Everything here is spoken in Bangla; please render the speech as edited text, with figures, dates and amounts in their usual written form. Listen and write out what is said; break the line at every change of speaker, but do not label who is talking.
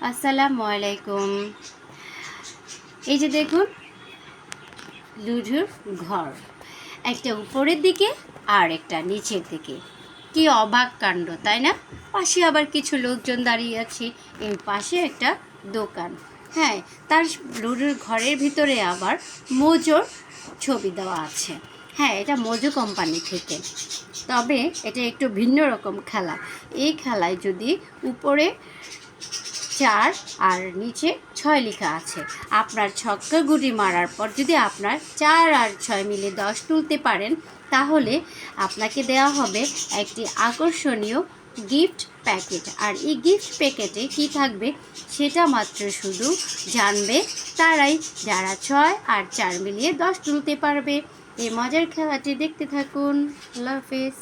আসসালামু আলাইকুম। এই যে দেখুন, লুডুর ঘর, একটা উপরের দিকে আর একটা নিচের দিকে। কি অবাক কাণ্ড, তাই না? পাশে আবার কিছু লোকজন দাঁড়িয়ে আছে। এর পাশে একটা দোকান। হ্যাঁ, তার লুডুর ঘরের ভিতরে আবার মোজোর ছবি দেওয়া আছে। হ্যাঁ, এটা মোজো কোম্পানি থেকে। তবে এটা একটু ভিন্ন রকম খেলা। এই খেলায় যদি উপরে 4 আর নিচে 6 লেখা আছে, আপনার ছক্কা গুটি মারার পর যদি আপনার 4 আর 6 মিলে 10 তুলতে পারেন, তাহলে আপনাকে দেওয়া হবে একটি আকর্ষণীয় গিফট প্যাকেট। আর এই গিফট প্যাকেটে কি থাকবে সেটা মাত্র শুধু জানবে তারাই, যারা 6 আর 4 মিলিয়ে 10 তুলতে পারবে। এই মজার খেলাটি দেখতে থাকুন। আল্লাহ হাফেজ।